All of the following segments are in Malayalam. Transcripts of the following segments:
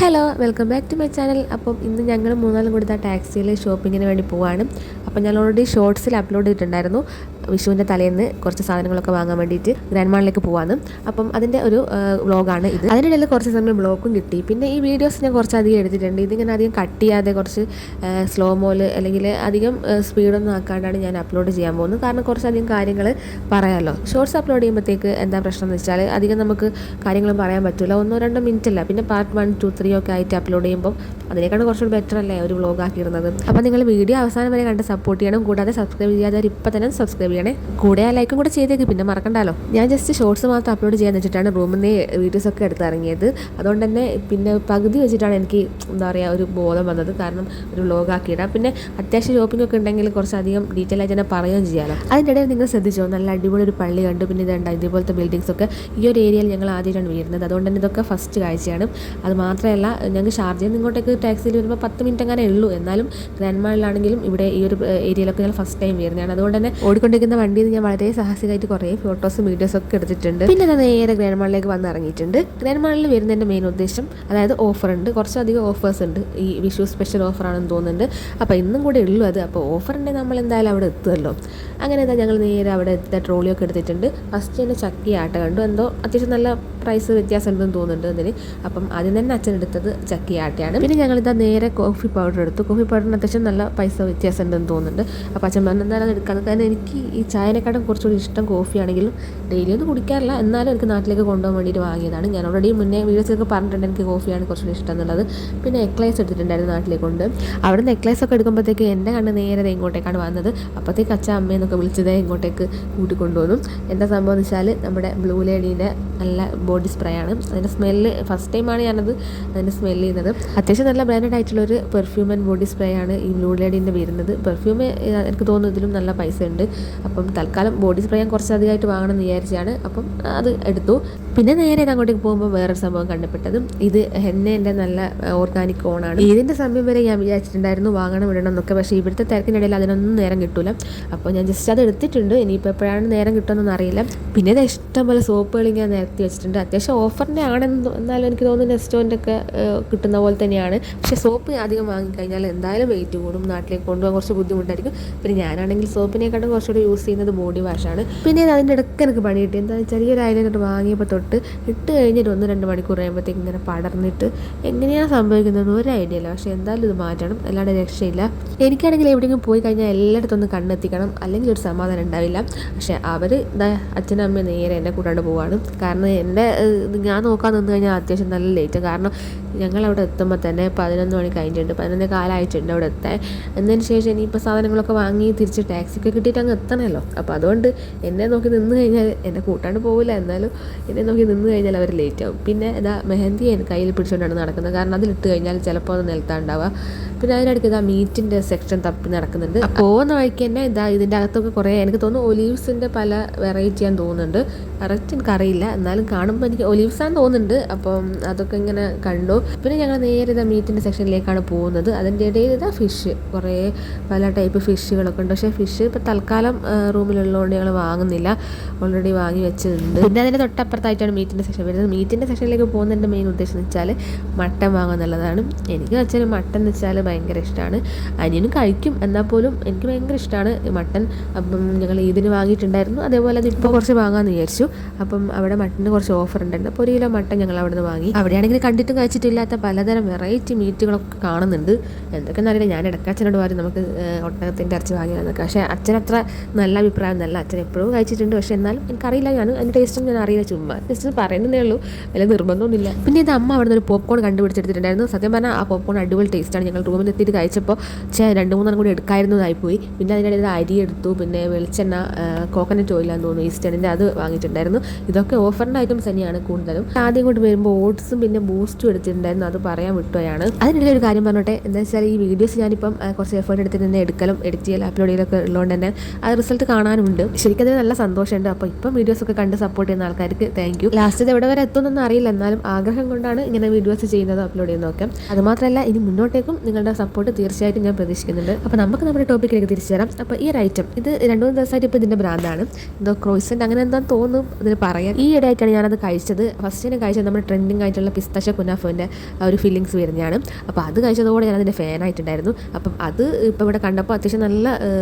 Hello, welcome back to my channel. അപ്പം ഇന്ന് ഞങ്ങൾ മൂന്നാളും കൂടി ടാക്സിയിൽ ഷോപ്പിങ്ങിന് വേണ്ടി പോവാണ്. അപ്പം ഞാൻ ഓൾറെഡി ഷോർട്സിൽ അപ്ലോഡ് ചെയ്തിട്ടുണ്ടായിരുന്നു വിഷുവിൻ്റെ തലേന്ന് കുറച്ച് സാധനങ്ങളൊക്കെ വാങ്ങാൻ വേണ്ടിയിട്ട് ഗ്രാൻഡ് മാളിലേക്ക് പോകാമെന്ന്. അപ്പം അതിൻ്റെ ഒരു വ്ളോഗാണ് ഇത്. അതിനിടയിൽ കുറച്ച് സമയം ബ്ലോക്കും കിട്ടി. പിന്നെ ഈ വീഡിയോസ് ഞാൻ കുറച്ചധികം എടുത്തിട്ടുണ്ട്. ഇതിങ്ങനെ അധികം കട്ട് ചെയ്യാതെ കുറച്ച് സ്ലോ മോല് അല്ലെങ്കിൽ അധികം സ്പീഡൊന്നും ആക്കാണ്ടാണ് ഞാൻ അപ്ലോഡ് ചെയ്യാൻ പോകുന്നത്. കാരണം കുറച്ചധികം കാര്യങ്ങൾ പറയാമല്ലോ. ഷോർട്സ് അപ്ലോഡ് ചെയ്യുമ്പോഴത്തേക്ക് എന്താ പ്രശ്നം എന്ന് വെച്ചാൽ അധികം നമുക്ക് കാര്യങ്ങൾ പറയാൻ പറ്റില്ല. 1-2 മിനിറ്റ് അല്ല. പിന്നെ പാർട്ട് 1, 2, 3 ഒക്കെ ആയിട്ട് അപ്ലോഡ് ചെയ്യുമ്പോൾ അതിനേക്കാളും കുറച്ചുകൂടി ബെറ്റർ അല്ലേ ഒരു വ്ളോഗ് ആക്കിയിരുന്നത്. അപ്പോൾ നിങ്ങൾ വീഡിയോ അവസാനം വരെ കണ്ട് സപ്പോർട്ട് ചെയ്യണം. കൂടാതെ സബ്സ്ക്രൈബ് ചെയ്യാതെ ഇപ്പം തന്നെ സബ്സ്ക്രൈബ് ചെയ്യണേ. കൂടെ ആ ലൈക്കും കൂടെ ചെയ്തേക്ക്, പിന്നെ മറക്കണ്ടല്ലോ. ഞാൻ ജസ്റ്റ് ഷോർട്സ് മാത്രം അപ്ലോഡ് ചെയ്യാൻ വെച്ചിട്ടാണ് റൂമിൽ നിന്ന് വീഡിയോസൊക്കെ എടുത്ത് ഇറങ്ങിയത്. അതുകൊണ്ട് തന്നെ പിന്നെ പകുതി വെച്ചിട്ടാണ് എനിക്ക് എന്താ പറയുക ഒരു ബോധം വന്നത്. കാരണം ഒരു വ്ളോഗ് ആക്കിയിടാം. പിന്നെ അത്യാവശ്യം ഷോപ്പിംഗ് ഒക്കെ ഉണ്ടെങ്കിൽ കുറച്ചധികം ഡീറ്റെയിൽ ആയിട്ട് തന്നെ പറയുകയും ചെയ്യാമല്ലോ. അതിൻ്റെ ഇടയിൽ നിങ്ങൾ ശ്രദ്ധിച്ചോ, നല്ല അടിപൊളി ഒരു പള്ളി കണ്ടു. പിന്നെ ഇതുണ്ട് ഇതുപോലത്തെ ബിൽഡിങ്സ് ഒക്കെ ഈ ഒരു ഏരിയയിൽ ഞങ്ങൾ ആദ്യമായിട്ടാണ് വരുന്നത്. അതുകൊണ്ട് തന്നെ ഇതൊക്കെ ഫസ്റ്റ് കാഴ്ചയാണ്. അത് മാത്രമല്ല, ഞങ്ങൾക്ക് ഷാർജയിൽ നിന്ന് ഇങ്ങോട്ടേക്ക് ടാക്സിയിൽ വരുമ്പോൾ 10 മിനിറ്റ് അങ്ങനെ ഉള്ളൂ. എന്നാലും ഗ്രാൻഡ് മാളിലാണെങ്കിലും ഇവിടെ ഈ ഒരു ഏരിയയിലൊക്കെ ഞാൻ ഫസ്റ്റ് ടൈം വരുന്നതാണ്. അതുകൊണ്ട് തന്നെ ഓടിക്കൊണ്ടിരിക്കുന്ന വണ്ടിയിൽ ഞാൻ വളരെ സാഹസികമായിട്ട് കുറേ ഫോട്ടോസും വീഡിയോസും ഒക്കെ എടുത്തിട്ടുണ്ട്. പിന്നെ ഞാൻ നേരെ ഗ്രാൻഡ് മാളിലേക്ക് വന്ന് ഇറങ്ങിയിട്ടുണ്ട്. ഗ്രാൻഡ് മാളിൽ വരുന്നതിൻ്റെ മെയിൻ ഉദ്ദേശം, അതായത് ഓഫർ ഉണ്ട്, കുറച്ചധികം ഓഫേഴ്സ് ഉണ്ട്. ഈ വിഷു സ്പെഷ്യൽ ഓഫറാണെന്ന് തോന്നുന്നുണ്ട്. അപ്പോൾ ഇന്നും കൂടെ ഉള്ളൂ അത്. അപ്പോൾ ഓഫറിൻ്റെ നമ്മൾ എന്തായാലും അവിടെ എത്തുമല്ലോ. അങ്ങനെ ഞങ്ങൾ നേരെ അവിടെ ട്രോളിയൊക്കെ എടുത്തിട്ടുണ്ട്. ഫസ്റ്റ് തന്നെ ചക്കി ആട്ട കണ്ടു. എന്തോ അത്യാവശ്യം നല്ല പ്രൈസ് വ്യത്യാസം ഉണ്ടെന്ന് തോന്നുന്നുണ്ട് അതിന്. അപ്പം ആദ്യം തന്നെ അച്ഛൻ എടുത്തത് ചക്കി ആട്ടയാണ്. പിന്നെ ഞങ്ങളിതാ നേരെ കോഫി പൗഡർ എടുത്തു. കോഫി പൗഡറിന് അത്യാവശ്യം നല്ല പൈസ വ്യത്യാസം ഉണ്ടെന്ന് തോന്നുന്നുണ്ട്. അപ്പോൾ അച്ഛൻ പറഞ്ഞ എന്തായാലും അത് എടുക്കാമെന്ന്. കാരണം എനിക്ക് ഈ ചായനെക്കാട്ടും കുറച്ചുകൂടി ഇഷ്ടം കോഫിയാണെങ്കിലും ഡെയിലി ഒന്നും കുടിക്കാറില്ല. എന്നാലും എനിക്ക് നാട്ടിലേക്ക് കൊണ്ടുപോകാൻ വേണ്ടിയിട്ട് വാങ്ങിയതാണ്. ഞാൻ ഓൾറെഡി മുന്നേ വീഡിയോസൊക്കെ പറഞ്ഞിട്ടുണ്ട് എനിക്ക് കോഫിയാണ് കുറച്ചുകൂടി ഇഷ്ടം എന്നുള്ളത്. പിന്നെ നെക്ലേസ് എടുത്തിട്ടുണ്ടായിരുന്നു നാട്ടിലേക്ക് കൊണ്ട്. അവിടെ നെക്ലേസ് ഒക്കെ എടുക്കുമ്പോഴത്തേക്ക് എൻ്റെ കണ്ണ് നേരെ ഇങ്ങോട്ടേക്കാണ് വന്നത്. അപ്പോഴത്തേക്ക് അച്ഛൻ അമ്മയെന്നൊക്കെ വിളിച്ചതേ ഇങ്ങോട്ടേക്ക് കൂട്ടിക്കൊണ്ടുവന്നു. എന്താ സംഭവം എന്ന് വെച്ചാൽ നമ്മുടെ ബ്ലൂ ലേഡീൻ്റെ നല്ല ബോഡി സ്പ്രേ ആണ്. അതിൻ്റെ സ്മെല്ല് ഫസ്റ്റ് ടൈമാണ് ഞാനത് അതിൻ്റെ സ്മെല്ല് ചെയ്യുന്നത്. അത്യാവശ്യം നല്ല ബ്രാൻഡഡ് ആയിട്ടുള്ളൊരു പെർഫ്യൂം ആൻഡ് ബോഡി സ്പ്രേ ആണ് ഈ ബ്ലൂ ലേഡീൻ്റെ വരുന്നത്. പെർഫ്യൂം എനിക്ക് തോന്നുന്നു ഇതിലും നല്ല പൈസ ഉണ്ട്. അപ്പം തൽക്കാലം ബോഡി സ്പ്രേ ഞാൻ കുറച്ചധികമായിട്ട് വാങ്ങണം എന്ന് വിചാരിച്ചാണ്. അപ്പം അത് എടുത്തു. പിന്നെ നേരെ അങ്ങോട്ടേക്ക് പോകുമ്പോൾ വേറൊരു സംഭവം കണ്ടപ്പെട്ടതും ഇത് ഹെന്നേൻ്റെ നല്ല ഓർഗാനിക് ഓണാണ്. ഇതിൻ്റെ സമയം വരെ ഞാൻ വിചാരിച്ചിട്ടുണ്ടായിരുന്നു വാങ്ങണം ഇടണം എന്നൊക്കെ. പക്ഷേ ഇവിടുത്തെ തിരക്കിനിടയിൽ അതിനൊന്നും നേരം കിട്ടില്ല. അപ്പോൾ ഞാൻ ജസ്റ്റ് അത് എടുത്തിട്ടുണ്ട്. ഇനിയിപ്പോൾ എപ്പോഴാണ് നേരം കിട്ടുമെന്നൊന്നും അറിയില്ല. പിന്നെ ഇത് ഇഷ്ടംപോലെ സോപ്പുകൾ ഞാൻ നിരത്തി വെച്ചിട്ടുണ്ട്. അത്യാവശ്യം ഓഫറിൻ്റെ ആണെന്ന് എന്നാലും എനിക്ക് തോന്നുന്നു നെസ്റ്റോൻ്റെ ഒക്കെ കിട്ടുന്ന പോലെ തന്നെയാണ്. പക്ഷേ സോപ്പ് അധികം വാങ്ങിക്കഴിഞ്ഞാൽ എന്തായാലും വെയിറ്റ് കൂടും. നാട്ടിലേക്ക് കൊണ്ടുപോകാൻ കുറച്ച് ബുദ്ധിമുട്ടായിരിക്കും. പിന്നെ ഞാനാണെങ്കിൽ സോപ്പിനെക്കാട്ടും കുറച്ചുകൂടി യൂസ് ചെയ്യുന്നത് ബോഡി വാഷാണ്. പിന്നെ അതിൻ്റെ ഇടയ്ക്ക് എനിക്ക് പണി കിട്ടി. എന്താ ചെറിയൊരു ഐലൈനർ വാങ്ങിയപ്പോൾ തൊട്ട് ഇട്ട് കഴിഞ്ഞിട്ട് 1-2 മണിക്കൂർ കഴിയുമ്പോഴത്തേക്ക് ഇങ്ങനെ പടർന്നിട്ട് എങ്ങനെയാണ് സംഭവിക്കുന്നതെന്ന് ഒരു ഐഡിയ ഇല്ല. പക്ഷേ എന്തായാലും ഇത് മാറ്റണം, അല്ലാണ്ട് രക്ഷയില്ല. എനിക്കാണെങ്കിൽ എവിടെയെങ്കിലും പോയി കഴിഞ്ഞാൽ എല്ലായിടത്തും ഒന്ന് കണ്ണെത്തിക്കണം, അല്ലെങ്കിൽ ഒരു സമാധാനം ഉണ്ടാവില്ല. പക്ഷേ അവർ അച്ഛനും അമ്മയും നേരെ എന്നെ കൂട്ടാണ്ട് പോവാണ്. കാരണം ഞാൻ നോക്കാൻ നിന്ന് കഴിഞ്ഞാൽ അത്യാവശ്യം നല്ല ലേറ്റ്. കാരണം ഞങ്ങളവിടെ എത്തുമ്പോൾ തന്നെ 11 മണി കഴിഞ്ഞിട്ടുണ്ട്. 11 കാലമായിട്ടുണ്ട് അവിടെ എത്താൻ. എന്നതിന് ശേഷം ഇനിയിപ്പോൾ സാധനങ്ങളൊക്കെ വാങ്ങി തിരിച്ച് ടാക്സിക്ക് കിട്ടിയിട്ട് അങ്ങ് എത്തണമല്ലോ. അപ്പോൾ അതുകൊണ്ട് എന്നെ നോക്കി നിന്ന് കഴിഞ്ഞാൽ എന്നെ കൂട്ടാണ്ട് പോവില്ല. എന്നാലും എന്നെ നോക്കി നിന്ന് കഴിഞ്ഞാൽ അവർ ലേറ്റ് ആവും. പിന്നെ മെഹന്തി കയ്യിൽ പിടിച്ചുകൊണ്ടാണ് നടക്കുന്നത്. കാരണം അതിലിട്ട് കഴിഞ്ഞാൽ ചിലപ്പോൾ അത് നിലത്താണ്ടാവുക. പിന്നെ അതിനിടയ്ക്ക് മീറ്റിൻ്റെ സെക്ഷൻ തപ്പി നടക്കുന്നുണ്ട്. പോകുന്ന വഴിക്ക് തന്നെ ഇതിൻ്റെ അകത്തൊക്കെ കുറേ എനിക്ക് തോന്നുന്നു ഒലീവ്സിൻ്റെ പല വെറൈറ്റിയാന്ന് തോന്നുന്നുണ്ട്. കറക്റ്റ് എനിക്കറിയില്ല. എന്നാലും കാണുമ്പോൾ എനിക്ക് ഒലീവ്സാന്ന് തോന്നുന്നുണ്ട്. അപ്പം അതൊക്കെ ഇങ്ങനെ കണ്ടു. പിന്നെ ഞങ്ങൾ നേരെ മീറ്റിൻ്റെ സെക്ഷനിലേക്കാണ് പോകുന്നത്. അതിൻ്റെ ഇടയിൽ ഫിഷ്, കുറേ പല ടൈപ്പ് ഫിഷുകളൊക്കെ ഉണ്ട്. പക്ഷേ ഫിഷ് ഇപ്പോൾ തൽക്കാലം റൂമിലുള്ളതുകൊണ്ട് ഞങ്ങൾ വാങ്ങുന്നില്ല, ഓൾറെഡി വാങ്ങി വെച്ചിട്ടുണ്ട്. പിന്നെ അതിൻ്റെ തൊട്ടപ്പുറത്തായിട്ടാണ് മീറ്റിൻ്റെ സെക്ഷൻ വരുന്നത്. മീറ്റിൻ്റെ സെക്ഷനിലേക്ക് പോകുന്നതിൻ്റെ മെയിൻ ഉദ്ദേശം എന്ന് വെച്ചാൽ മട്ടൻ വാങ്ങുക എന്നുള്ളതാണ്. എനിക്ക് വെച്ചാൽ മട്ടൻ എന്ന് വെച്ചാൽ ഭയങ്കര ഇഷ്ടമാണ്. അനിയനും കഴിക്കും, എന്നാൽ പോലും എനിക്ക് ഭയങ്കര ഇഷ്ടമാണ് മട്ടൻ. അപ്പം ഞങ്ങൾ ഇതിന് വാങ്ങിയിട്ടുണ്ടായിരുന്നു. അതേപോലെ അത് ഇപ്പോൾ കുറച്ച് വാങ്ങാമെന്ന് വിചാരിച്ചു. അപ്പം അവിടെ മട്ടന് കുറച്ച് ഓഫർ ഉണ്ടായിരുന്നു. അപ്പോൾ 1 കിലോ മട്ടൻ ഞങ്ങൾ അവിടെ നിന്ന് വാങ്ങി. അവിടെയാണെങ്കിൽ കണ്ടിട്ടും കഴിച്ചിട്ടില്ലാത്ത പലതരം വെറൈറ്റി മീറ്റുകളൊക്കെ കാണുന്നുണ്ട്. എന്തൊക്കെയെന്ന് അറിയില്ല. ഞാൻ ഇടയ്ക്ക് അച്ഛനോട് പറയും നമുക്ക് ഒട്ടകത്തിൻ്റെ ഇറച്ചി വാങ്ങിയാന്നൊക്കെ. പക്ഷേ അച്ഛനത്ര നല്ല അഭിപ്രായം നല്ല. അച്ഛൻ എപ്പോഴും കഴിച്ചിട്ടുണ്ട്. പക്ഷേ എന്നാലും എനിക്കറിയില്ല, അതിൻ്റെ ടേസ്റ്റും ഞാൻ അറിയില്ല. ചുമ്മാ ജസ്റ്റ് പറയുന്നതേ ഉള്ളൂ, വലിയ നിർബന്ധമൊന്നുമില്ല. പിന്നെ ഇത് അമ്മ അവിടെ നിന്ന് ഒരു പോപ്കോൺ കണ്ടുപിടിച്ചെടുത്തിട്ടുണ്ടായിരുന്നു. സത്യം പറഞ്ഞാൽ ആ പോപ്കോൺ അടിപൊളി ടേസ്റ്റാണ്. ഞങ്ങൾ റൂമിൽ എത്തിയിട്ട് കഴിച്ചപ്പോൾ 2-3 കൂടി എടുക്കായിരുന്നതായിപ്പോയി. പിന്നെ അതിനിടയിൽ അരി എടുത്തു. പിന്നെ വെളിച്ചെണ്ണ, കോക്കനട്ട് ഓയിലാന്ന് തോന്നുന്നു, ഈസ്റ്റേണിൻ്റെ, അത് വാങ്ങിയിട്ടുണ്ടായിരുന്നു. ഇതൊക്കെ ഓഫറിൻ്റെ ഐറ്റംസ് തന്നെയാണ് കൂടുതലും. ആദ്യം കൊണ്ട് വരുമ്പോൾ ഓട്സും പിന്നെ ബൂസ്റ്റും എടുത്തിട്ടുണ്ടായിരുന്നു. അത് പറയാൻ വിട്ടുപോയാണ്. അതിനിടയിൽ ഒരു കാര്യം പറഞ്ഞോട്ടെ. എന്താ വെച്ചാൽ ഈ വീഡിയോസ് ഞാനിപ്പം കുറച്ച് എഫേർട്ട് എടുത്തിട്ട് തന്നെ എടുക്കലും എഡിറ്റ് ചെയ്യലും അപ്ലോഡ് ചെയ്യലൊക്കെ ഉള്ളതുകൊണ്ട് തന്നെ അത് റിസൾട്ട് കാണാനുണ്ട്. ശരിക്കും അതിന് നല്ല സന്തോഷമുണ്ട്. അപ്പോൾ ഇപ്പം വീഡിയോസൊക്കെ കണ്ട് സപ്പോർട്ട് ചെയ്യുന്ന ആൾക്കാർക്ക് താങ്ക് യു. ലാസ്റ്റ് ഇത് എവിടെ വരെ എത്തുമെന്നൊന്നും അറിയില്ല. എന്നാലും ആഗ്രഹം കൊണ്ടാണ് ഇങ്ങനെ വീഡിയോസ് ചെയ്യുന്നത്, അപ്ലോഡ് ചെയ്യുന്നതൊക്കെ. അതുമാത്രമല്ല ഇനി മുന്നോട്ടേക്കും നിങ്ങളുടെ സപ്പോർട്ട് തീർച്ചയായിട്ടും ഞാൻ പ്രതീക്ഷിക്കുന്നുണ്ട്. അപ്പോൾ നമുക്ക് നമ്മുടെ ടോപ്പിക്കിലേക്ക് തിരിച്ചു തരാം. അപ്പോൾ ഈ ഒരു ഐറ്റം ഇത് 2-3 ദിവസമായിട്ട് ഇപ്പോൾ ഇതിൻ്റെ ബ്രാൻഡാണ്. എന്തോ ക്രോയിസൻ്റ് അങ്ങനെ എന്താ തോന്നും ഇതിന് പറയാൻ. ഈ ഇടയായിട്ടാണ് ഞാനത് കഴിച്ചത്. ഫസ്റ്റ് തന്നെ കഴിച്ചത് നമ്മുടെ ട്രെൻഡിങ് ആയിട്ടുള്ള പിസ്താഷ്യ കുനാഫോൻ്റെ ഒരു ഫീലിങ്സ് വരുന്നതാണ്. അപ്പോൾ അത് കഴിച്ചതോടെ ഞാൻ അതിൻ്റെ ഫാനായിട്ടുണ്ടായിരുന്നു. അപ്പം അത് ഇപ്പോൾ ഇവിടെ കണ്ടപ്പോൾ അത്യാവശ്യം നല്ല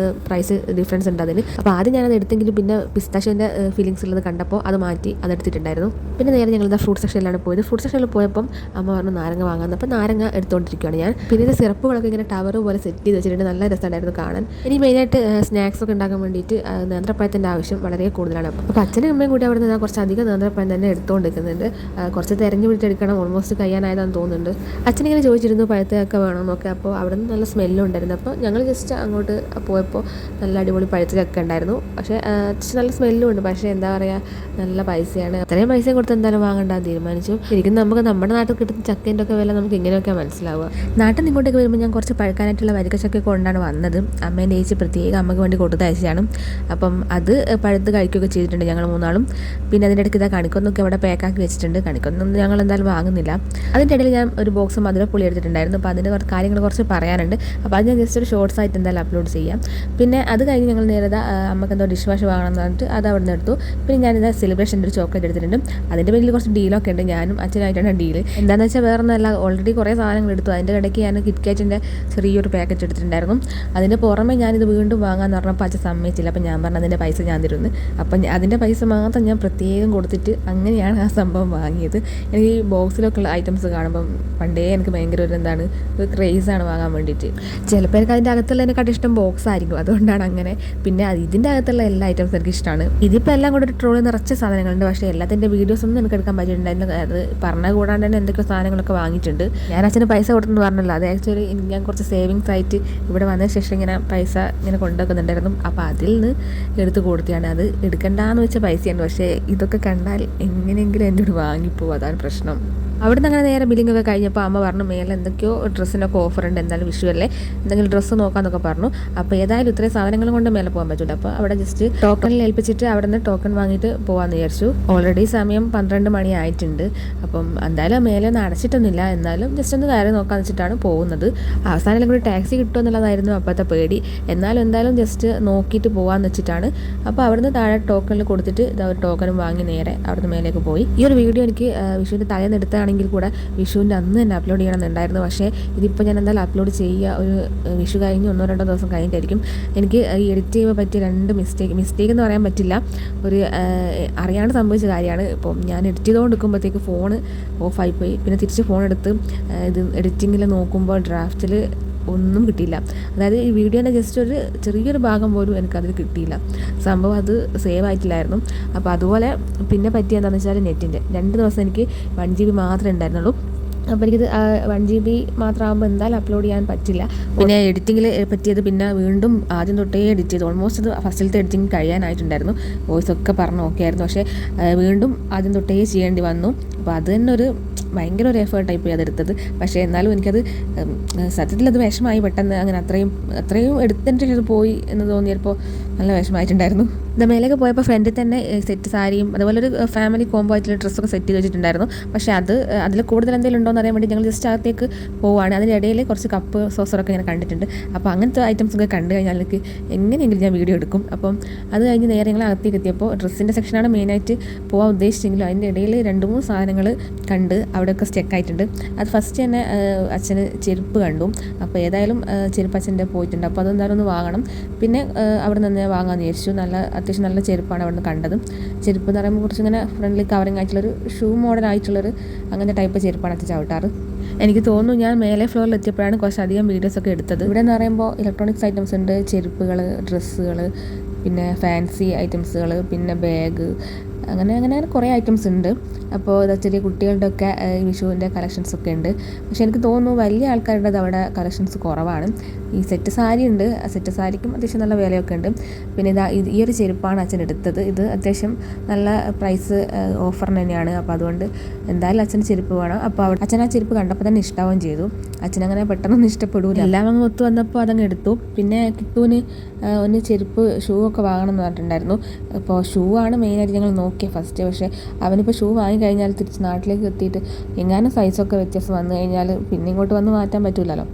പ്രൈസ് ഡിഫറൻസ് ഉണ്ട് അതിന്. അപ്പോൾ ആദ്യം ഞാനത് എടുത്തെങ്കിലും പിന്നെ പിസ്താഷ്യോൻ്റെ ഫീലിങ്സ് ഉള്ളത് കണ്ടപ്പോൾ അത് മാറ്റി അതെടുത്തിട്ടുണ്ടായിരുന്നു. പിന്നെ നേരെ ഞങ്ങളിത് ഫ്രൂട്ട് സെക്ഷനിലാണ് പോയത്. ഫ്രൂട്ട് സെക്ഷനിൽ പോയപ്പം അമ്മ പറഞ്ഞു നാരങ്ങ വാങ്ങാൻ. അപ്പോൾ നാരങ്ങ എടുത്തുകൊണ്ടിരിക്കുകയാണ് ഞാൻ. പിന്നെ ഇത് സിറപ്പുകളൊക്കെ ഇങ്ങനെ ടവർ പോലെ സെറ്റ് ചെയ്ത് വെച്ചിട്ടുണ്ട്. നല്ല രസമുണ്ടായിരുന്നു കാണാൻ. ഇനി മെയിനായിട്ട് സ്നാക്സ് ഒക്കെ ഉണ്ടാക്കാൻ വേണ്ടിയിട്ട് നേന്ത്രപ്പഴത്തിൻ്റെ ആവശ്യം വളരെ കൂടുതലാണ്. അപ്പോൾ അച്ഛനും അമ്മയും കൂടി അവിടെ നിന്ന് കുറച്ച് അധികം നേന്ത്രപ്പഴം തന്നെ എടുത്തുകൊണ്ടിരിക്കുന്നുണ്ട്. കുറച്ച് തിരഞ്ഞു പിടിച്ചെടുക്കണം, ഓൾമോസ്റ്റ് കഴിയാനായതാണെന്ന് തോന്നുന്നുണ്ട്. അച്ഛനിങ്ങനെ ചോദിച്ചിരുന്നു പഴുത്തൊക്കെ വേണമെന്നൊക്കെ. അപ്പോൾ അവിടെ നിന്ന് നല്ല സ്മെല്ലും ഉണ്ടായിരുന്നു. അപ്പോൾ ഞങ്ങൾ ജസ്റ്റ് അങ്ങോട്ട് പോയപ്പോൾ നല്ല അടിപൊളി പഴുത്തൊക്കെ ഉണ്ടായിരുന്നു. പക്ഷേ അത്യാവശ്യം നല്ല സ്മെല്ലും ഉണ്ട്. പക്ഷേ എന്താ പറയുക, നല്ല പൈസയാണ്. അത്രയും പൈസ കൊടുത്ത് എന്തായാലും വാങ്ങണ്ടാന്ന് തീരുമാനിച്ചു. ശരിക്കും നമുക്ക് നമ്മുടെ നാട്ടിൽ കിട്ടുന്ന ചക്കേൻ്റെ ഒക്കെ വില നമുക്ക് ഇങ്ങനെയൊക്കെ മനസ്സിലാവുക. നാട്ടിൽ നിന്ന് ഇങ്ങോട്ടേക്ക് വരുമ്പോൾ ഞാൻ കുറച്ച് പഴുക്കാനായിട്ടുള്ള വരിക്കച്ചക്ക കൊണ്ടാണ് വന്നത്. അമ്മേൻ്റെ ചേച്ചി പ്രത്യേകം അമ്മയ്ക്ക് വേണ്ടി കൊടുത്തയച്ചാണ്. അപ്പം അത് പഴുത്ത് കഴിക്കുകയൊക്കെ ചെയ്തിട്ടുണ്ട് ഞങ്ങൾ മൂന്നാളും. പിന്നെ അതിൻ്റെ ഇടയ്ക്ക് ഇതാ കണിക്കൊന്നൊക്കെ അവിടെ പാക്കാക്കി വെച്ചിട്ടുണ്ട്. കണിക്കൊന്നും ഞങ്ങൾ എന്തായാലും വാങ്ങുന്നില്ല. അതിൻ്റെ ഇടയിൽ ഞാൻ ഒരു ബോക്സ് മധുരപ്പുളി എടുത്തിട്ടുണ്ടായിരുന്നു. അപ്പോൾ അതിൻ്റെ കാര്യങ്ങൾ കുറച്ച് പറയാനുണ്ട്. അപ്പോൾ അത് ഞാൻ ജസ്റ്റ് ഒരു ഷോർട്സ് ആയിട്ട് എന്തായാലും അപ്ലോഡ് ചെയ്യാം. പിന്നെ അത് കഴിഞ്ഞ് ഞങ്ങൾ നേരെ അമ്മക്ക് എന്തോ ഡിഷ് വാഷ് വാങ്ങണമെന്ന് പറഞ്ഞിട്ട് അത് അവിടെ നിന്ന് എടുത്തു. പിന്നെ ഞാനിതാ സെലിബ്രേഷൻ്റെ ഒരു ചോക്ലേറ്റ് എടുത്തിട്ടുണ്ട്. അതിൻ്റെ പേരിൽ കുറച്ച് ഡീലൊക്കെ ഉണ്ട്. ഞാനും അച്ഛനായിട്ടാണ് ഡീല്. എന്താണെന്ന് വെച്ചാൽ വേറെ ഒന്നല്ല, ഓൾറെഡി കുറേ സാധനങ്ങൾ എടുത്തു. അതിൻ്റെ ഇടയ്ക്ക് ഞാൻ കിറ്റ്കാറ്റിൻ്റെ ചെറിയൊരു പാക്കറ്റ് എടുത്തിട്ടുണ്ടായിരുന്നു. അതിന് പുറമെ ഞാനിത് വീണ്ടും വാങ്ങാമെന്ന് പറഞ്ഞപ്പോൾ അച്ഛൻ സമ്മതിച്ചില്ല. അപ്പോൾ ഞാൻ പറഞ്ഞു അതിൻ്റെ പൈസ ഞാൻ തരുന്നു. അപ്പം അതിൻ്റെ പൈസ മാത്രം ഞാൻ പ്രത്യേകം കൊടുത്തിട്ട് അങ്ങനെയാണ് ആ സംഭവം വാങ്ങിയത്. എനിക്ക് ഈ ബോക്സിലൊക്കെ ഉള്ള ഐറ്റംസ് കാണുമ്പം പണ്ടേ എനിക്ക് ഭയങ്കര ഒരു ക്രേസാണ് വാങ്ങാൻ വേണ്ടിയിട്ട്. ചിലപ്പോൾ എനിക്ക് അതിൻ്റെ അകത്തുള്ളതിനെക്കാട്ടും ഇഷ്ടം ബോക്സ് ആയിരിക്കും, അതുകൊണ്ടാണ് അങ്ങനെ. പിന്നെ ഇതിൻ്റെ അകത്തുള്ള എല്ലാ ഐറ്റംസും എനിക്ക് ഇഷ്ടമാണ്. ഇതിപ്പോൾ എല്ലാം കൂടെ ഒരു ട്രോളി നിറച്ച സാധനങ്ങളുണ്ട്. പക്ഷേ എല്ലാത്തിൻ്റെ വീഡിയോസ് ഒന്നും എനിക്ക് എടുക്കാൻ പറ്റിയിട്ടുണ്ടായിരുന്നു. അത് പറഞ്ഞ കൂടാണ്ട് തന്നെ എന്തൊക്കെയോ സാധനങ്ങളൊക്കെ വാങ്ങിയിട്ടുണ്ട്. ഞാൻ അച്ഛന് പൈസ കൊടുത്തെന്ന് പറഞ്ഞല്ലോ, അത് ആക്ച്വലി ഞാൻ കുറച്ച് സേവിങ്സ് ആയിട്ട് ഇവിടെ വന്നതിന് ശേഷം ഇങ്ങനെ പൈസ ഇങ്ങനെ കൊണ്ടുവെക്കുന്നുണ്ടായിരുന്നു. അപ്പോൾ അതിൽ നിന്ന് എടുത്ത് കൊടുത്തിയാണ്. അത് എടുക്കണ്ടെന്ന് വെച്ച പൈസയാണ്. പക്ഷേ ഇതൊക്കെ കണ്ടാൽ എങ്ങനെയെങ്കിലും എൻ്റെ കൂടെ വാങ്ങിപ്പോവും, അതാണ് പ്രശ്നം. അവിടെ നിന്ന് അങ്ങനെ നേരെ ബില്ലിംഗ് ഒക്കെ കഴിഞ്ഞപ്പോൾ അമ്മ പറഞ്ഞു മേലെ എന്തൊക്കെയോ ഡ്രസ്സിനൊക്കെ ഓഫർ ഉണ്ട്, എന്തായാലും വിഷു അല്ലേ, എന്തെങ്കിലും ഡ്രസ്സ് നോക്കാമെന്നൊക്കെ പറഞ്ഞു. അപ്പോൾ ഏതായാലും ഇത്രയും സാധനങ്ങൾ കൊണ്ട് മേലെ പോകാൻ പറ്റില്ല. അപ്പോൾ അവിടെ ജസ്റ്റ് ടോക്കണിൽ ഏൽപ്പിച്ചിട്ട് അവിടെ നിന്ന് ടോക്കൺ വാങ്ങിയിട്ട് പോകാമെന്ന് വിചാരിച്ചു. ഓൾറെഡി സമയം 12 മണി ആയിട്ടുണ്ട്. അപ്പം എന്തായാലും മേലെ ഒന്നും അടച്ചിട്ടൊന്നുമില്ല, എന്നാലും ജസ്റ്റ് ഒന്ന് കയറി നോക്കാമെന്ന് വെച്ചിട്ടാണ് പോകുന്നത്. അവസാനം കൂടി ടാക്സി കിട്ടുമോ എന്നുള്ളതായിരുന്നു അപ്പോഴത്തെ പേടി. എന്തായാലും ജസ്റ്റ് നോക്കിയിട്ട് പോകാമെന്ന് വെച്ചിട്ടാണ്. അപ്പോൾ അവിടുന്ന് താഴെ ടോക്കണിൽ കൊടുത്തിട്ട് ഒരു ടോക്കണും വാങ്ങി നേരെ അവിടുന്ന് മേലേക്ക് പോയി. ഈ ഒരു വീഡിയോ എനിക്ക് വിഷുവിൻ്റെ തലേന്ന് എടുത്താണ് കൂടെ വിഷുവിൻ്റെ അന്ന് തന്നെ അപ്ലോഡ് ചെയ്യണമെന്നുണ്ടായിരുന്നു. പക്ഷേ ഇതിപ്പോൾ ഞാൻ എന്തായാലും അപ്ലോഡ് ചെയ്യുക ഒരു വിഷു കഴിഞ്ഞ് 1-2 ദിവസം കഴിഞ്ഞിട്ടായിരിക്കും. എനിക്ക് ഈ എഡിറ്റ് ചെയ്യുമ്പോൾ പറ്റിയ 2 മിസ്റ്റേക്ക് എന്ന് പറയാൻ പറ്റില്ല, ഒരു അറിയാണ്ട് സംഭവിച്ച കാര്യമാണ്. ഇപ്പം ഞാൻ എഡിറ്റ് ചെയ്തുകൊണ്ടിരിക്കുമ്പോഴത്തേക്ക് ഫോൺ ഓഫായിപ്പോയി. പിന്നെ തിരിച്ച് ഫോൺ എടുത്ത് ഇത് എഡിറ്റിങ്ങിൽ നോക്കുമ്പോൾ ഡ്രാഫ്റ്റിൽ ഒന്നും കിട്ടിയില്ല. അതായത് ഈ വീഡിയോൻ്റെ ജസ്റ്റ് ഒരു ചെറിയൊരു ഭാഗം പോലും എനിക്കതിൽ കിട്ടിയില്ല. സംഭവം അത് സേവ് ആയിട്ടില്ലായിരുന്നു. അപ്പോൾ അതുപോലെ പിന്നെ പറ്റിയ എന്താണെന്ന് വെച്ചാൽ നെറ്റിൻ്റെ 2 ദിവസം എനിക്ക് 1 GB മാത്രമേ ഉണ്ടായിരുന്നുള്ളൂ. അപ്പോൾ എനിക്കിത് 1 GB മാത്രമാകുമ്പോൾ എന്തായാലും അപ്ലോഡ് ചെയ്യാൻ പറ്റില്ല. പിന്നെ എഡിറ്റിങ്ങിൽ പറ്റിയത് പിന്നെ വീണ്ടും ആദ്യം തൊട്ടേ എഡിറ്റ് ചെയ്തു. ഓൾമോസ്റ്റ് അത് ഫസ്റ്റിലത്തെ എഡിറ്റിംഗ് കഴിയാനായിട്ടുണ്ടായിരുന്നു. വോയിസ് ഒക്കെ പറഞ്ഞ് ഓക്കെ ആയിരുന്നു. പക്ഷേ വീണ്ടും ആദ്യം തൊട്ടേ ചെയ്യേണ്ടി വന്നു. അപ്പോൾ അത് തന്നെ ഭയങ്കര ഒരു എഫേർട്ടായി പോയി അതെടുത്തത്. പക്ഷേ എന്നാലും എനിക്കത് സത്യത്തിൽ അത് വിഷമമായി പെട്ടെന്ന്. അങ്ങനെ അത്രയും എടുത്തിട്ട് പോയി എന്ന് തോന്നിയപ്പോൾ നല്ല വിഷമമായിട്ടുണ്ടായിരുന്നു. മേലേക്ക് പോയപ്പോൾ ഫ്രണ്ടിൽ തന്നെ സെറ്റ് സാരിയും അതുപോലെ ഒരു ഫാമിലി കോംബോ ആയിട്ടുള്ള ഡ്രസ്സൊക്കെ സെറ്റ് ചെയ്ത് വെച്ചിട്ടുണ്ടായിരുന്നു. പക്ഷേ അതിൽ കൂടുതൽ എന്തെങ്കിലും ഉണ്ടോ എന്ന് അറിയാൻ വേണ്ടി ഞങ്ങൾ ജസ്റ്റ് അകത്തേക്ക് പോവുകയാണ്. അതിൻ്റെ ഇടയിൽ കുറച്ച് കപ്പ് സോസറൊക്കെ ഇങ്ങനെ കണ്ടിട്ടുണ്ട്. അപ്പോൾ അങ്ങനത്തെ ഐറ്റംസൊക്കെ കണ്ടു കഴിഞ്ഞാൽ എനിക്ക് എങ്ങനെയെങ്കിലും ഞാൻ വീഡിയോ എടുക്കും. അപ്പം അത് കഴിഞ്ഞ് നേരെ ഞങ്ങൾ അകത്തേക്ക് എത്തിയപ്പോൾ ഡ്രസ്സിൻ്റെ സെക്ഷനാണ് മെയിനായിട്ട് പോകാൻ ഉദ്ദേശിച്ചെങ്കിലും അതിൻ്റെ ഇടയിൽ 2-3 സാധനങ്ങൾ കണ്ട് അവിടെയൊക്കെ സ്റ്റെക്കായിട്ടുണ്ട്. അത് ഫസ്റ്റ് തന്നെ അച്ഛന് ചെരുപ്പ് കണ്ടു. അപ്പോൾ ഏതായാലും ചെരുപ്പ് അച്ഛൻ്റെ പോയിട്ടുണ്ട്. അപ്പോൾ അതെന്തായാലും ഒന്ന് വാങ്ങണം. പിന്നെ അവിടെ നിന്ന് വാങ്ങാമെന്ന് വിചാരിച്ചു. അത്യാവശ്യം നല്ല ചെരുപ്പാണ് അവിടെ നിന്ന് കണ്ടത്. ചെരുപ്പ് എന്ന് പറയുമ്പോൾ കുറച്ചിങ്ങനെ ഫ്രണ്ട്ലി കവറിങ് ആയിട്ടുള്ളൊരു ഷൂ മോഡലായിട്ടുള്ളൊരു അങ്ങനത്തെ ടൈപ്പ് ചെരുപ്പാണ് അച്ഛൻ ചവിട്ടാറ്. എനിക്ക് തോന്നുന്നു ഞാൻ മേലെ ഫ്ലോറിൽ എത്തിയപ്പോഴാണ് കുറച്ചധികം വീഡിയോസൊക്കെ എടുത്തത്. ഇവിടെ എന്ന് പറയുമ്പോൾ ഇലക്ട്രോണിക്സ് ഐറ്റംസ് ഉണ്ട്, ചെരുപ്പുകൾ, ഡ്രസ്സുകൾ, പിന്നെ ഫാൻസി ഐറ്റംസുകൾ, പിന്നെ ബാഗ്, അങ്ങനെ കുറേ ഐറ്റംസ് ഉണ്ട്. അപ്പോൾ ചെറിയ കുട്ടികളുടെ ഒക്കെ വിഷുവിൻ്റെ കളക്ഷൻസൊക്കെ ഉണ്ട്. പക്ഷേ എനിക്ക് തോന്നുന്നു വലിയ ആൾക്കാരുടെ അവിടെ കളക്ഷൻസ് കുറവാണ്. ഈ സെറ്റ് സാരി ഉണ്ട്, സെറ്റ് സാരിക്കും അത്യാവശ്യം നല്ല വിലയൊക്കെ ഉണ്ട്. പിന്നെ ഈ ഒരു ചെരുപ്പാണ് അച്ഛൻ എടുത്തത്. ഇത് അത്യാവശ്യം നല്ല പ്രൈസ് ഓഫറിന് തന്നെയാണ്. അപ്പോൾ അതുകൊണ്ട് എന്തായാലും അച്ഛന് ചെരുപ്പ് വേണം. അപ്പോൾ അച്ഛൻ ആ ചെരുപ്പ് കണ്ടപ്പോൾ തന്നെ ഇഷ്ടാവുകയും ചെയ്തു. അച്ഛനങ്ങനെ പെട്ടെന്നൊന്നും ഇഷ്ടപ്പെടില്ല. എല്ലാം അങ്ങ് ഒത്തു വന്നപ്പോൾ അതങ്ങ് എടുത്തു. പിന്നെ കിട്ടുവിന് ഒന്ന് ചെരുപ്പ് ഷൂ ഒക്കെ വാങ്ങണം എന്ന് പറഞ്ഞിട്ടുണ്ടായിരുന്നു. അപ്പോൾ ഷൂ ആണ് മെയിനായിട്ട് ഞങ്ങൾ നോക്കിയത് ഫസ്റ്റ്. പക്ഷേ അവനിപ്പോൾ ഷൂ വാങ്ങിക്കഴിഞ്ഞാൽ തിരിച്ച് നാട്ടിലേക്ക് എത്തിയിട്ട് എങ്ങാനും സൈസൊക്കെ വ്യത്യാസം വന്നു കഴിഞ്ഞാൽ പിന്നെ ഇങ്ങോട്ട് വന്ന് മാറ്റാൻ പറ്റില്ലല്ലോ.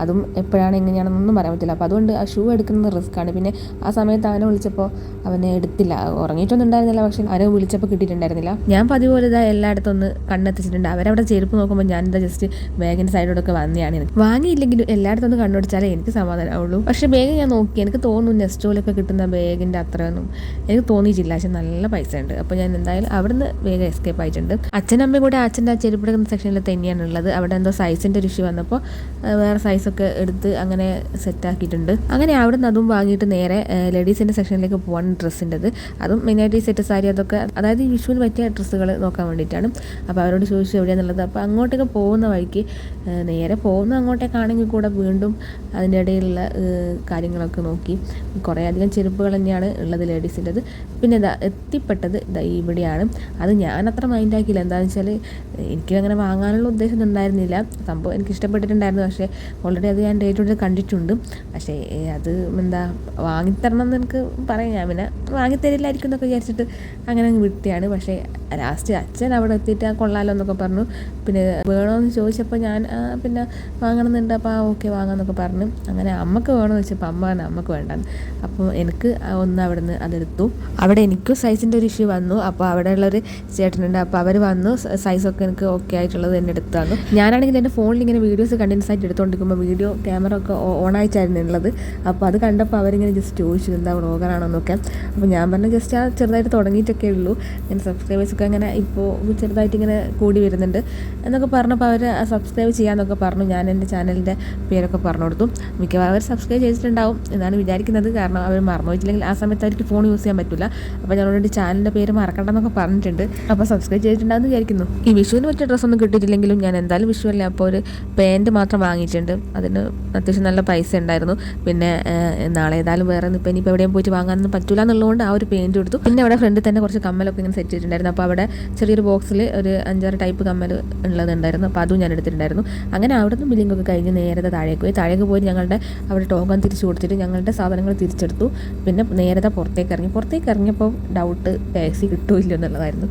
അതും എപ്പോഴാണ് എങ്ങനെയാണെന്നൊന്നും പറയാൻ പറ്റില്ല. അപ്പോൾ അതുകൊണ്ട് ആ ഷൂ എടുക്കുന്നത് റിസ്ക്കാണ്. പിന്നെ ആ സമയത്ത് അവനെ വിളിച്ചപ്പോൾ അവനെ എടുത്തില്ല. ഉറങ്ങിയിട്ടൊന്നും ഉണ്ടായിരുന്നില്ല, പക്ഷേ അവനെ വിളിച്ചപ്പോൾ കിട്ടിയിട്ടുണ്ടായിരുന്നില്ല. ഞാൻ പതിപോലെ ഇതാ എല്ലായിടത്തും ഒന്ന് കണ്ണെത്തിച്ചിട്ടുണ്ട്. അവരവിടെ ചെരുപ്പ് നോക്കുമ്പോൾ ഞാനിതാ ജസ്റ്റ് ബാഗിൻ്റെ സൈഡോടൊക്കെ വന്നെയാണ്. വാങ്ങിയില്ലെങ്കിലും എല്ലായിടത്തും ഒന്ന് കണ്ണുപിടിച്ചാലേ എനിക്ക് സമാധാനമാവുള്ളൂ. പക്ഷേ ബാഗ് ഞാൻ നോക്കി, എനിക്ക് തോന്നുന്നു നെസ്റ്റോലൊക്കെ കിട്ടുന്ന ബാഗിൻ്റെ അത്രയൊന്നും എനിക്ക് തോന്നിയിട്ടില്ല. പക്ഷെ നല്ല പൈസ ഉണ്ട്. അപ്പോൾ ഞാൻ എന്തായാലും അവിടുന്ന് വേഗം എസ്കേപ്പ് ആയിട്ടുണ്ട്. അച്ഛനമ്മയും കൂടെ അച്ഛൻ്റെ ആ ചെരുപ്പെടുക്കുന്ന സെക്ഷനിൽ തന്നെയാണ് ഉള്ളത്. അവിടെ എന്തോ സൈസിൻ്റെ ഒരു ഇഷ്യൂ വന്നപ്പോൾ വേറെ സൈസൊക്കെ എടുത്ത് അങ്ങനെ സെറ്റാക്കിയിട്ടുണ്ട്. അങ്ങനെ അവിടുന്ന് അതും വാങ്ങിയിട്ട് നേരെ ലേഡീസിൻ്റെ സെക്ഷനിലേക്ക് പോകാൻ ഡ്രസ്സിൻ്റെത്. അതും മെയിനായിട്ട് ഈ സെറ്റ് സാരി അതൊക്കെ, അതായത് ഈ വിഷുവിന് പറ്റിയ ഡ്രസ്സുകൾ നോക്കാൻ വേണ്ടിയിട്ടാണ്. അപ്പോൾ അവരോട് ചോദിച്ചു എവിടെയാണെന്നുള്ളത്. അപ്പോൾ അങ്ങോട്ടേക്ക് പോകുന്ന വഴിക്ക് നേരെ പോകുന്ന അങ്ങോട്ടേക്കാണെങ്കിൽ കൂടെ വീണ്ടും അതിൻ്റെ ഇടയിലുള്ള കാര്യങ്ങളൊക്കെ നോക്കി. കുറേ അധികം ചെരുപ്പുകൾ തന്നെയാണ് ഉള്ളത് ലേഡീസിൻ്റെത്. പിന്നെ എത്തിപ്പെട്ടത് ഇവിടെയാണ്. അത് ഞാൻ അത്ര മൈൻഡാക്കിയില്ല. എന്താണെന്ന് വെച്ചാൽ എനിക്ക് അങ്ങനെ വാങ്ങാനുള്ള ഉദ്ദേശം ഉണ്ടായിരുന്നില്ല. സംഭവം എനിക്ക് ഇഷ്ടപ്പെട്ടിട്ടുണ്ടായിരുന്നു. പക്ഷേ ഓൾറെഡി അത് ഞാൻ ഡേറ്റ് കണ്ടിട്ടുണ്ട്. പക്ഷേ അത് വാങ്ങിത്തരണം എന്ന് എനിക്ക് പറയാം. ഞാൻ പിന്നെ വാങ്ങിത്തരില്ലായിരിക്കും എന്നൊക്കെ വിചാരിച്ചിട്ട് അങ്ങനെ വിട്ടിയാണ്. പക്ഷേ ലാസ്റ്റ് അച്ഛൻ അവിടെ എത്തിയിട്ട് കൊള്ളാലോ എന്നൊക്കെ പറഞ്ഞു. പിന്നെ വേണമെന്ന് ചോദിച്ചപ്പോൾ ഞാൻ പിന്നെ വാങ്ങണമെന്നുണ്ട്. അപ്പോൾ ഓക്കെ വാങ്ങാമെന്നൊക്കെ പറഞ്ഞു. അങ്ങനെ അമ്മക്ക് വേണമെന്ന് വെച്ചപ്പോൾ അമ്മ പറഞ്ഞു അമ്മക്ക് വേണ്ടാന്ന്. അപ്പോൾ എനിക്ക് ഒന്ന് അവിടെ നിന്ന് അതെടുത്തു. അവിടെ എനിക്കും സൈസിൻ്റെ ഒരു ഇഷ്യൂ വന്നു. അപ്പോൾ അവിടെയുള്ളൊരു ചേട്ടനുണ്ട്. അപ്പോൾ അവർ വന്നു സൈസൊക്കെ എനിക്ക് ഓക്കെ ആയിട്ടുള്ളത് തന്നെ എടുത്തു തന്നു. ഞാനാണെങ്കിൽ എൻ്റെ ഫോണിൽ ഇങ്ങനെ വീഡിയോസ് കണ്ടിന്യൂസ് ആയിട്ട് എടുത്തുകൊണ്ടിരിക്കുമ്പോൾ വീഡിയോ ക്യാമറ ഒക്കെ ഓൺ ആയിട്ടായിരുന്നു ഉള്ളത്. അപ്പോൾ അത് കണ്ടപ്പോൾ അവരിങ്ങനെ ജസ്റ്റ് ചോദിച്ചു എന്താ വ്ളോഗറാണോ എന്നൊക്കെ. അപ്പോൾ ഞാൻ പറഞ്ഞു ജസ്റ്റ് ആ ചെറുതായിട്ട് തുടങ്ങിയിട്ടൊക്കെ ഉള്ളൂ, ഇങ്ങനെ സബ്സ്ക്രൈബേഴ്സൊക്കെ അങ്ങനെ ഇപ്പോൾ ചെറുതായിട്ട് ഇങ്ങനെ കൂടി വരുന്നുണ്ട് എന്നൊക്കെ പറഞ്ഞപ്പോൾ അവർ സബ്സ്ക്രൈബ് ചെയ്യാമെന്നൊക്കെ പറഞ്ഞു. ഞാൻ എൻ്റെ ചാനലിൻ്റെ പേരൊക്കെ പറഞ്ഞു കൊടുത്തു. മിക്കവാറും അവർ സബ്സ്ക്രൈബ് ചെയ്തിട്ടുണ്ടാവും എന്നാണ് വിചാരിക്കുന്നത്. കാരണം അവർ മറന്നു പോയിട്ടില്ലെങ്കിൽ ആ സമയത്ത് അവർക്ക് ഫോൺ യൂസ് ചെയ്യാൻ പറ്റില്ല. അപ്പോൾ ഞാൻ ഓൾറെഡി ചാനലിൻ്റെ പേര് മറക്കണ്ടെന്നൊക്കെ പറഞ്ഞിട്ടുണ്ട്. അപ്പോൾ സബ്സ്ക്രൈബ് ചെയ്തിട്ടുണ്ടാകുമെന്ന് വിചാരിക്കുന്നു. ഈ വിഷുവിന് പറ്റിയ ഡ്രസ്സൊന്നും കിട്ടിയിട്ടില്ലെങ്കിലും ഞാൻ എന്തായാലും വിഷുവല്ലേ അപ്പോൾ ഒരു പാൻറ്റ് മാത്രം വാങ്ങിയിട്ടുണ്ട്. അതിന് അത്യാവശ്യം നല്ല പൈസ ഉണ്ടായിരുന്നു. പിന്നെ നാളെ ഏതായാലും വേറെ ഇപ്പോൾ ഇനിയിപ്പോൾ എവിടെയും പോയിട്ട് വാങ്ങാനൊന്നും പറ്റില്ല എന്നുള്ളതുകൊണ്ട് ആ ഒരു പെയിൻറ്റ് കൊടുത്തു. പിന്നെ അവിടെ ഫ്രണ്ടിൽ തന്നെ കുറച്ച് കമ്മലൊക്കെ ഇങ്ങനെ സെറ്റ് ചെയ്തിട്ടുണ്ടായിരുന്നു. അപ്പോൾ അവിടെ ചെറിയൊരു ബോക്സിൽ ഒരു 5-6 ടൈപ്പ് കമ്മൽ ഉള്ളതുണ്ടായിരുന്നു. അപ്പോൾ അതും ഞാൻ എടുത്തിട്ടുണ്ടായിരുന്നു. അങ്ങനെ അവിടെ നിന്ന് ബില്ലിങ്ങൊക്കെ കഴിഞ്ഞ് നേരത്തെ താഴേക്ക് പോയി ഞങ്ങളുടെ അവിടെ ടോക്കൺ തിരിച്ചു കൊടുത്തിട്ട് ഞങ്ങളുടെ സാധനങ്ങൾ തിരിച്ചെടുത്തു. പിന്നെ നേരത്തെ പുറത്തേക്ക് ഇറങ്ങിയപ്പോൾ ഡൗട്ട് ടാക്സി കിട്ടുമില്ലോ എന്നുള്ളതായിരുന്നു.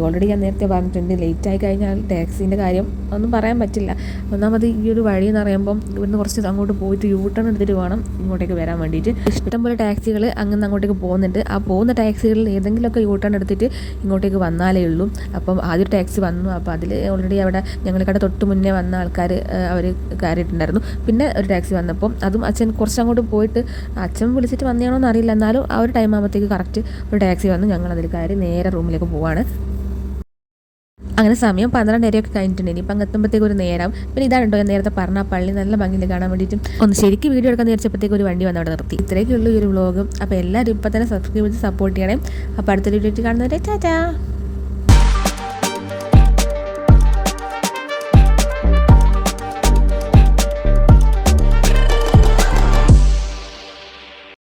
ഓൾറെഡി ഞാൻ നേരത്തെ പറഞ്ഞിട്ടുണ്ട്, ലേറ്റ് ആയി കഴിഞ്ഞാൽ ടാക്സീൻ്റെ കാര്യം ഒന്നും പറയാൻ പറ്റില്ല. ഒന്നാമത് ഈ ഒരു വഴി എന്ന് പറയുമ്പം ഇവിടുന്ന് കുറച്ച് അങ്ങോട്ട് പോയിട്ട് യൂ ടേൺ എടുത്തിട്ട് വേണം ഇങ്ങോട്ടേക്ക് വരാൻ വേണ്ടിയിട്ട്. ഇഷ്ടംപോലെ ടാക്സികൾ അങ്ങനെ അങ്ങോട്ടേക്ക് പോകുന്നുണ്ട്. ആ പോകുന്ന ടാക്സികളിൽ ഏതെങ്കിലുമൊക്കെ യൂ ടേൺ എടുത്തിട്ട് ഇങ്ങോട്ടേക്ക് വന്നാലേ ഉള്ളൂ. അപ്പം ആദ്യം ഒരു ടാക്സി വന്നു. അപ്പോൾ അതിൽ ഓൾറെഡി അവിടെ ഞങ്ങളുടെ തൊട്ട് മുന്നേ വന്ന ആൾക്കാർ അവർ കയറിയിട്ടുണ്ടായിരുന്നു. പിന്നെ ഒരു ടാക്സി വന്നപ്പം അതും അച്ഛൻ കുറച്ചങ്ങോട്ട് പോയിട്ട് അച്ഛൻ വിളിച്ചിട്ട് വന്നതാണോ എന്ന് അറിയില്ല, എന്നാലും ആ ഒരു ടൈം ആകുമ്പോഴത്തേക്ക് കറക്റ്റ് ഒരു ടാക്സി വന്നു. ഞങ്ങൾ അതിൽ കയറി നേരെ റൂമിലേക്ക് പോവാണ്. അങ്ങനെ സമയം 12:30 കഴിഞ്ഞിട്ടുണ്ട്. ഇനിയിപ്പോൾ അങ്ങ് എത്തുമ്പോഴത്തേക്ക് ഒരു നേരം. പിന്നെ ഇതാണ് കേട്ടോ ഞാൻ നേരത്തെ പറഞ്ഞ പള്ളി നല്ല ഭംഗിയിൽ കാണാൻ വേണ്ടിയിട്ടും ഒന്ന് ശരിക്കും വീഡിയോ എടുക്കാൻ വിചാരിച്ചപ്പോഴത്തേക്ക് ഒരു വണ്ടി വന്ന് അവിടെ നിർത്തി. ഇത്രയൊക്കെയുള്ളൂ ഈ ഒരു വ്ളോഗും. അപ്പോൾ എല്ലാവരും ഇപ്പോൾ തന്നെ സബ്സ്ക്രൈബ് ചെയ്ത് സപ്പോർട്ട് ചെയ്യണേ. അപ്പോൾ അടുത്തൊരു വീഡിയോ കാണുന്നവരെ ടാറ്റാ.